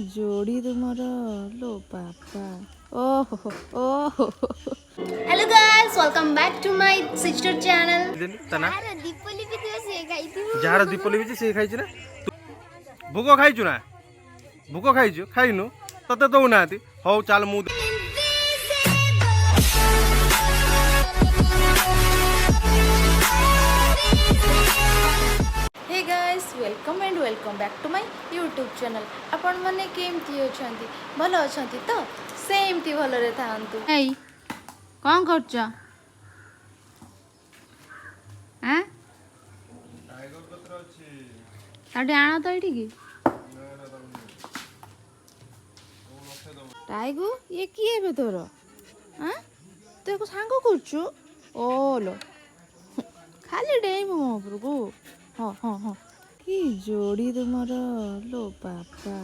जोड़ी तुमर लो पापा ओहो ओहो hello guys welcome back to my sister channel तना दीपली भी तो से खाइथि जार दीपली भी से खाइछ ना भूक खाइछु ना भूक खाइछु खाइनु तते दउ नाती हौ चाल मु hey guys welcome and welcome back to my YouTube channel आपण माने केमती अछंती भल अछंती तो सेमती भलरे थांतु एई कोन करछ हैं टाइगर पत्र अछि ताडी आना तो एठी की टाइगु ये किए बे तोर हां तू को सांग करछु ओलो खाली डेम मो उपरको हाँ हाँ हाँ कि जोड़ी तुमर लो पापा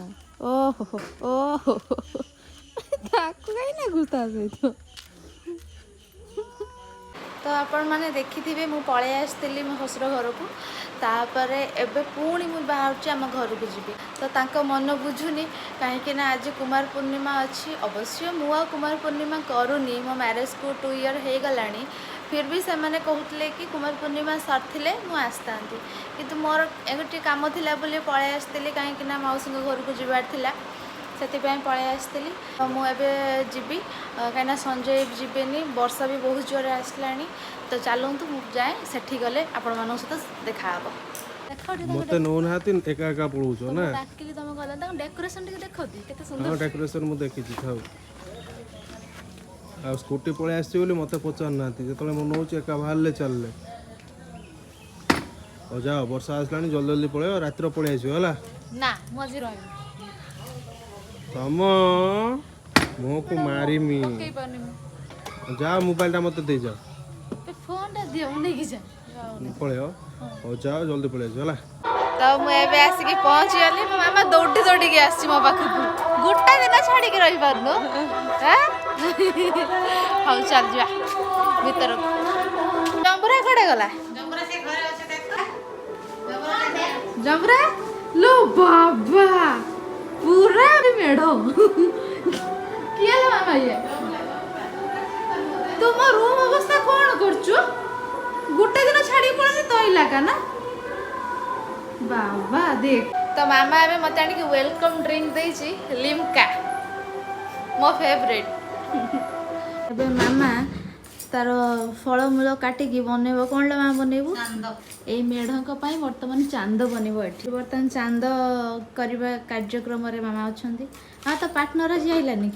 ओहो ओहो ताको काई ना गुस्सा सहित तो आपण माने देखिथिबे मु पळे आस्तिली मो हसर घर को तापरे एबे पुणी मु बाहर आम घर को जीवी तो तांको मन बुझुनी कहीं ना आज कुमार पूर्णिमा अच्छी अवश्य मुआ कुमार पूर्णिमा करूनी मो मैरेज को 2 ईयर हो गलानी फिर भी से मैंने कहते कि कुमार पूर्णिमा सरथिले मु आसता किंतु मोर एगोटे काम थिला बोली पळे आस्तिली कहीं ना मौसी घर को जीवार थिला से पळे आसती मुझे जीवी कहीं संजय जीवेनि वर्षा भी बहुत जोर आसलानी तो चलतु जाए सेठी गले आपण मान सहित देखा मते नो नाती एका एका पळुछ ना डाकिली तुम गला डेकोरेशन टिके देखती केते सुंदर हां डेकोरेशन मु देखिछि थाउ आ स्कूटी पळे आछि बोली मते पचार नाती जेतले मन होछ एका बाहरले चलले ओ जाओ वर्षा आसलानी जल्दी जल्दी पळे रात्र पळे आइयो हला ना मजी रही तम मो को मारिमी कई पानी में जा मोबाइल टा मते दे जा फोन टा दियो नै कि जा पळे ओ जाओ जल्दी पळे आइयो हला तो मुझे आसिक पहुँची गली मो मामा दौड़ी दौड़ी के आसी मो पाखक गोटा दिन छाड़ी के रही पारनु हाँ चल जा भीतर जंबुरा कड़े गला जंबुरा लो बाबा पूरा मेढ़ किए लो मामा ये तुम रूम अवस्था कौन करछु गोटे दिन छाड़ी पड़े तो इलाका ना बाबा देख तो मामा एबे मते आनी वेलकम ड्रिंक देछि लिम्का मो फेवरेट एबे मामा तार फलमूल काटिकी बनैबो कोन ला मामा बनैबो चांद ए मेढक पई वर्तमान चांद बनैबो एठी वर्तमान चांद करबा कार्यक्रम रे मामा अछंती हां तो पार्टनर आज आइलानी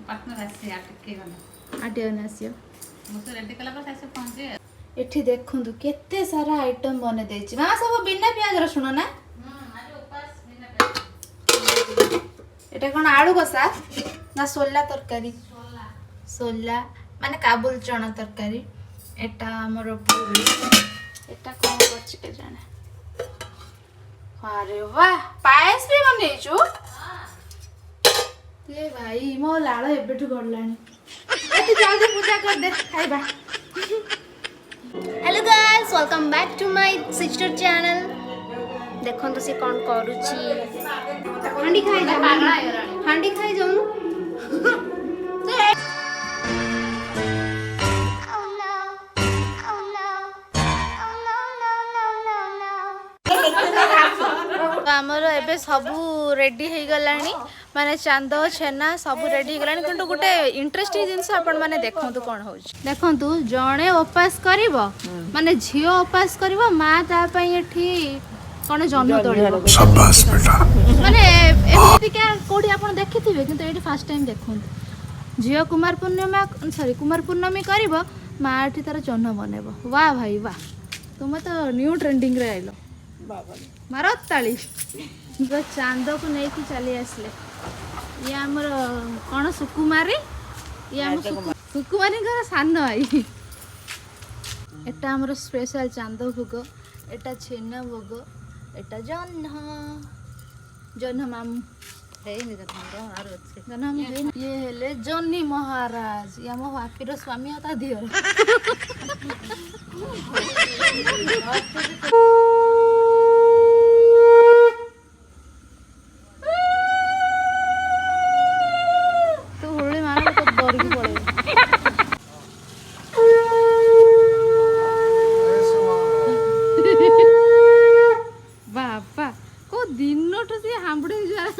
पार्टनर आसी आटके गला आटे नासियो मुसे रेडी कला पर सासे पहुंचे एठी देखंतु केते सारा आइटम बने देछि मामा सब बिना प्याज रसुन ना आज उपास बिना एटा कोन आलू कसा ना सोला तरकारी सोला माने काबुल चना तरकारी एटा हमर पूरी एटा कोन करछि के जाने अरे वाह पायस भी बनेछु ए भाई मो लाळ एबेठु गडलानी एती जल्दी पूजा कर दे खाइबा hello guys welcome back to my sister channel देखो तो से कौन करूची हांडी खाई जा हांडी खाई जाऊं आमर एबे सबू रेडी हो गलानी माने चांद छेना सबू रेडी हो गलानी किंतु गोटे इंटरेस्टिंग जिंस आपण माने देखंतु कोन होछ देखंतु जणे उपास करिवो माने झियो उपास करिवो मा ता पई एठी कोन जन्म तोड़िबो शाबाश बेटा माने एमति के कोडी आपण देखिथिबे किंतु एठी फर्स्ट टाइम देखंतु झियो कुमार पूर्णिमा करिवो मा एठी तार जन्म बनेबो वाह भाई वाह तुम तो न्यू ट्रेंडिंग रे आइलो मारो ताली तो चांद को नहीं चली आसले ये आमर कौन सुकुमारी ये आम सुकुमारी सान आई एटा आमर स्पेशल चांद भोग एटा छेना भोग एटा जन्ह मामू ये हेले जन्नी महाराज ये आम हापीर स्वामी हता दियर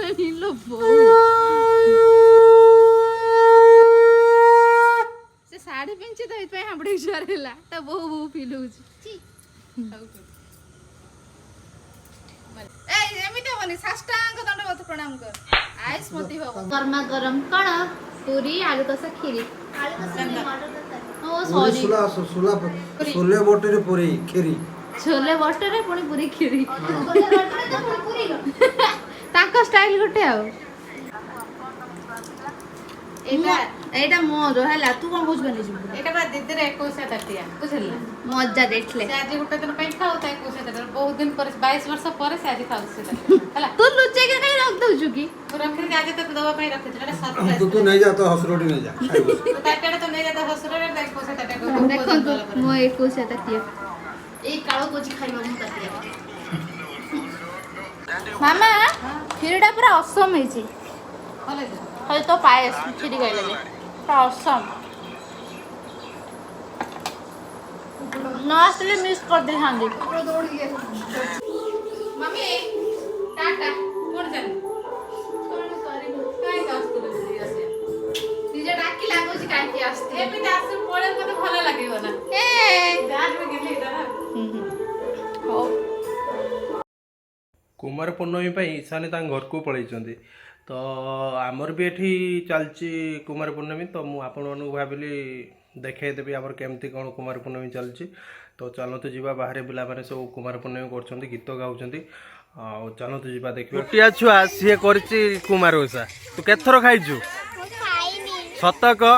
ଆସିଲାଣି ଲୋ ବୋଉ ସେ ଶାଢୀ ପିନ୍ଧଛି ତ ଏଇଥିପାଇଁ ହାඹଡି ଜୋର ହେଲା ତା ବୋଉ ବୋଉ ଫିଲ୍ ହଉଛି ଏଇ ଏମିତି ହବନି ସାଷ୍ଟାଙ୍ଗ ଦଣ୍ଡବତ ପ୍ରଣାମ କର ଆୟୁଷ୍ମତି ହବ ଗରମା ଗରମ କଣ ପୁରୀ ଆଳୁ କଷା କ୍ଷୀରି ଓ ସରି छोले बोटे पूरी खीरी छोले बटरे पुଣି ପୁରୀ କ୍ଷୀରି ତାଙ୍କ ଷ୍ଟାଇଲ ଗୋଟେ ଆଉ ଏଇଟା ମୋର ହେଲା ତୁ କଣ କହୁଛୁ ବନେଇଛୁ ଏଇଟା ବା ଦିଦିର 21 ତାଟିଆ ବୁଝିଲେ ମଜା ଦେଖିଲେ ସେ ଆଜି ଗୋଟେ ଦିନ ପାଇଁ ଖାଉ ତା 21 ତାଟିଆ ବହୁତ ଦିନ ପରେ 22 ବର୍ଷ ପରେ ସେ ଆଜି ଖାଉଛି ସେ ତାଟିଆ ହେଲା ତୁ ଲୁଚେଇକି କାଇଁ ରଖିଦଉଛୁ କି ମୁଁ ରଖିଛି ଆଜି ତତେ ଦବା ପାଇଁ ରଖିଛି ଏଟା तू ସରପ୍ରାଇଜ तू नहीं जा तो हसरोटी नहीं जा ତାଟିଆଟା ତ ନେଇ ଯାତା ହସରରେ ତା 21 ତାଟିଆ ଦେଖନ୍ତୁ ମୋ 21 ତାଟିଆ ଏଇ କାଳ କୋଚି ଖାଇବା ମୁଁ ତାଟିଆ ମାମା କ୍ଷୀରିଟା ପୁରା ଅସମ ହେଇଛି ଭଲ ହଉ ତ ପାଏସ କ୍ଷୀରି ଖାଇଲେ ପୁରା ଅସମ ନ ଆସିଲେ ମିସ୍ କରିଦେଇଥାନ୍ତି ମମି ଟାଟା କୋଣ ଚାଲେ କଣ କରିବୁ କାଇଁ ଆସୁଥିଲୁ ଦିଦି ଆସିଆ ନିଜେ ଡାକି ଲାଗୁଛି କାହିଁକି ଆସିଥିଲେ ଏମିତି ଆସୁ ପଳେ ମତେ ଭଲ ଲାଗିବ ନା ଏ ଯାହା ବି ଗେଲି ଦାଦା ହଉ କୁମାର ପୂର୍ଣ୍ଣମୀ ପାଇଁ ଇଶାନି ତାଙ୍କ ଘରକୁ ପଳେଇଛନ୍ତି ତ ଆମର ବି ଏଠି ଚାଲିଛି କୁମାର ପୂର୍ଣ୍ଣମୀ ତ ମୁଁ ଆପଣମାନଙ୍କୁ ଭାବିଲି ଦେଖେଇଦେବି ଆମର କେମିତି କ'ଣ କୁମାର ପୂର୍ଣ୍ଣମୀ ଚାଲିଛି ତ ଚାଲନ୍ତୁ ଯିବା ବାହାରେ ପିଲାମାନେ ସବୁ କୁମାର ପୂର୍ଣ୍ଣମୀ କରୁଛନ୍ତି ଗୀତ ଗାଉଛନ୍ତି ଆଉ ଚାଲନ୍ତୁ ଯିବା ଦେଖିବା ଗୋଟିଆ ଛୁଆ ସିଏ କରିଛି କୁମାର ଓଷା ତୁ କେତେଥର ଖାଇଛୁ ସତ କହ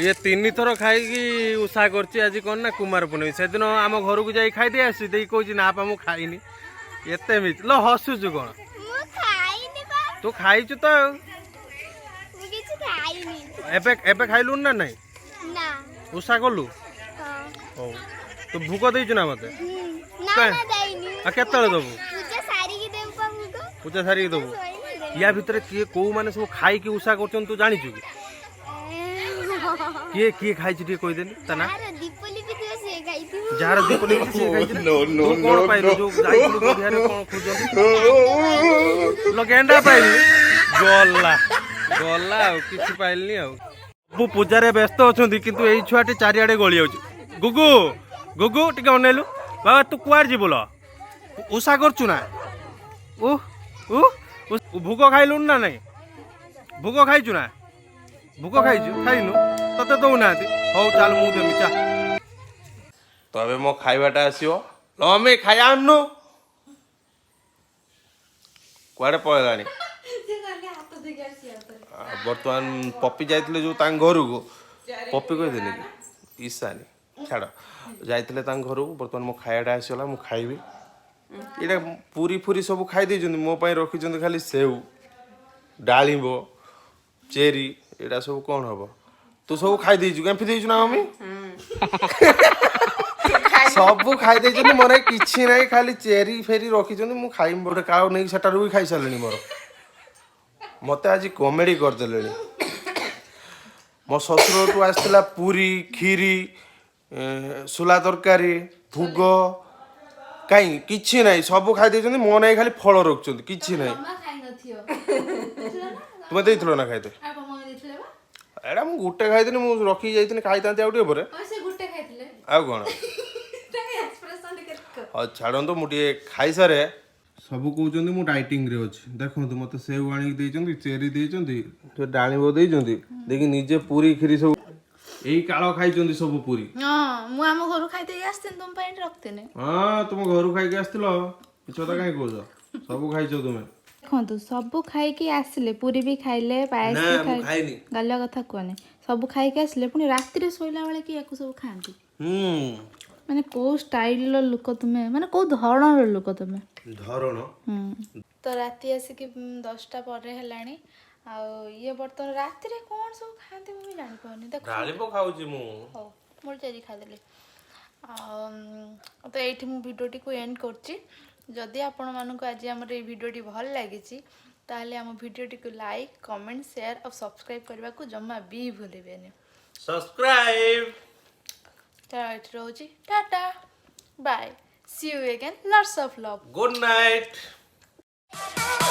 ଇଏ 3 ଥର ଖାଇକି ଉଷା କରିଛି ଆଜି କ'ଣ ନା କୁମାର ପୂର୍ଣ୍ଣମୀ ସେଦିନ ଆମ ଘରକୁ ଯାଇ ଖାଇଦେଇ ଆସି ଦେଇ କହୁଛି ନା ପା ମୁଁ ଖାଇନି ଏତେ ମିଛ ଲ ହସୁଛୁ କ'ଣ ତୁ ଖାଇଛୁ ତ ଆଉ ଏବେ ଏବେ ଖାଇଲୁନି ନା ନାଇଁ ଉଷା କଲୁ ହଉ ତୁ ଭୋଗ ଦେଇଛୁ ନା ମତେ ଆଉ କେତେବେଳେ ଦବୁ ପୂଜା ସାରିକି ଦବୁ ୟା ଭିତରେ କିଏ କୋଉମାନେ ସବୁ ଖାଇକି ଉଷା କରୁଛନ୍ତି ତୁ ଜାଣିଛୁ କି କିଏ କିଏ ଖାଇଛି ଟିକେ କହିଦେଲି ତା ନା ଯାହାର ଦୀପ ନେଇଛି ସିଏ ଖାଇଛି ତୁ କ'ଣ ପାଇଲୁ ଯୋଉ ଯାଇଥିଲୁ ପଡ଼ିଆରେ କ'ଣ ଖୋଜନ୍ତି ଲ ଗେଣ୍ଡା ପାଇଲି ଗଲା ଗଲା ଆଉ କିଛି ପାଇଲିନି ଆଉ ସବୁ ପୂଜାରେ ବ୍ୟସ୍ତ ଅଛନ୍ତି କିନ୍ତୁ ଏଇ ଛୁଆଟି ଚାରିଆଡ଼େ ଗଳି ଯାଉଛି ଗୁଗୁ ଗୁଗୁ ଟିକେ ଅନେଇଲୁ ବାବା ତୁ କୁଆଡ଼େ ଯିବୁ ଲ ଉଷା କରୁଛୁ ନା ଭୋଗ ଖାଇଲୁଣି ନା ନାଇଁ ଭୋଗ ଖାଇଛୁ ନା ଭୋଗ ଖାଇଛୁ ଖାଇନୁ ତତେ ଦଉନାହାନ୍ତି ହଉ ଚାଲ ମୁଁ ଦେମି ଚା ତ ଏବେ ମୋ ଖାଇବାଟା ଆସିବ ଆମେ ଖାଇବା ଆଣୁନୁ କୁଆଡ଼େ ପଳେଇଲାଣି ବର୍ତ୍ତମାନ ପପି ଯାଇଥିଲେ ଯେଉଁ ତାଙ୍କ ଘରକୁ ପପି କହିଦେଲି କି ଇଶାନି ଛାଡ଼ ଯାଇଥିଲେ ତାଙ୍କ ଘରକୁ ବର୍ତ୍ତମାନ ମୋ ଖାଇବାଟା ଆସିଗଲା ମୁଁ ଖାଇବି ଏଇଟା ପୁରୀ ଫୁରି ସବୁ ଖାଇ ଦେଇଛନ୍ତି ମୋ ପାଇଁ ରଖିଛନ୍ତି ଖାଲି ସେଉ ଡାଳିମ୍ବ ଚେରି ଏଇଟା ସବୁ କ'ଣ ହବ ତୁ ସବୁ ଖାଇ ଦେଇଛୁ କେମିତି ଦେଇଛୁ ନା ମମି ସବୁ ଖାଇ ଦେଇଛନ୍ତି ମୋର କିଛି ନାହିଁ ଖାଲି ଚେରି ଫେରି ରଖିଛନ୍ତି ମୁଁ ଖାଇବି ଗୋଟେ କାଳ ନେଇକି ସେଠାରୁ ବି ଖାଇସାରିଲିଣି ମୋର ମୋତେ ଆଜି କମେଡ଼ି କରିଦେଲେଣି ମୋ ଶ୍ୱଶୁରଠୁ ଆସିଥିଲା ପୁରୀ କ୍ଷୀରି ଶୁଲା ତରକାରୀ ଭୋଗ କାଇଁ କିଛି ନାହିଁ ସବୁ ଖାଇ ଦେଇଛନ୍ତି ମୋ ନାଇଁ ଖାଲି ଫଳ ରଖୁଛନ୍ତି କିଛି ନାହିଁ ତୁମେ ଦେଇଥିଲ ନା ଖାଇତେ ଏଇଟା ମୁଁ ଗୋଟେ ଖାଇଥିଲି ମୁଁ ରଖିକି ଯାଇଥିଲି ଖାଇଥାନ୍ତି ଆଉ ଟିକେ ପରେ ଆଉ କ'ଣ ହଉ ଛାଡ଼ନ୍ତୁ ମୁଁ ଟିକେ ଖାଇସାରେ ସବୁ କହୁଛନ୍ତି ମୁଁ ଡାଇଟିଂରେ ଅଛି ଦେଖନ୍ତୁ ମୋତେ ସେଉ ଆଣିକି ଦେଇଛନ୍ତି ଚେରି ଦେଇଛନ୍ତି ଡାଳିମ୍ବ ଦେଇଛନ୍ତି ଦେଇକି ନିଜେ ପୁରୀ କ୍ଷୀରି ସବୁ ଏଇ କାଳ ଖାଇଛନ୍ତି ସବୁ ପୁରୀ ହଁ ମୁଁ ଆମ ଘରୁ ଖାଇଦେଇକି ଆସିଥିଲି ତୁମ ପାଇଁ ରଖିଥିଲି ହଁ ତୁମ ଘରୁ ଖାଇକି ଆସିଥିଲ କିଛି କଥା କାହିଁ କହୁଛ ସବୁ ଖାଇଛ ତୁମେ ଦେଖନ୍ତୁ ସବୁ ଖାଇକି ଆସିଲେ ପୁରୀ ବି ଖାଇଲେ ପାୟସ ବି ଖାଇଲେ ଗାଲିଆ କଥା କୁହନି ସବୁ ଖାଇକି ଆସିଲେ ପୁଣି ରାତିରେ ଶୋଇଲା ବେଳେ କି ୟାକୁ ସବୁ ଖାଆନ୍ତି ମାନେ କୋଉ ଷ୍ଟାଇଲର ଲୋକ ତୁମେ ମାନେ କୋଉ ଧରଣର ଲୋକ ତୁମେ ଧରଣ ତ ରାତି ଆସିକି 10ଟା ପରେ ହେଲାଣି ଆଉ ଇଏ ବର୍ତ୍ତମାନ ରାତିରେ କ'ଣ ସବୁ ଖାଆନ୍ତି ମୁଁ ବି ଜାଣିପାରୁନି ଦେଖ ଡାଳିମ୍ବ ଖାଉଛି ମୁଁ ହଉ ମୋର ଚେରି ଖାଇଦେଲି ଆଉ ତ ଏଇଠି ମୁଁ ଭିଡ଼ିଓଟିକୁ ଏଣ୍ଡ କରୁଛି ଯଦି ଆପଣମାନଙ୍କୁ ଆଜି ଆମର ଏଇ ଭିଡ଼ିଓଟି ଭଲ ଲାଗିଛି ତାହେଲେ ଆମ ଭିଡ଼ିଓଟିକୁ ଲାଇକ୍ କମେଣ୍ଟ ସେୟାର ଆଉ ସବସ୍କ୍ରାଇବ୍ କରିବାକୁ ଜମା ବି ଭୁଲିବେନି ସବସ୍କ୍ରାଇବ୍ ତ ଏଠି ରହୁଛି tata bye see you again lots of love good night Thank you.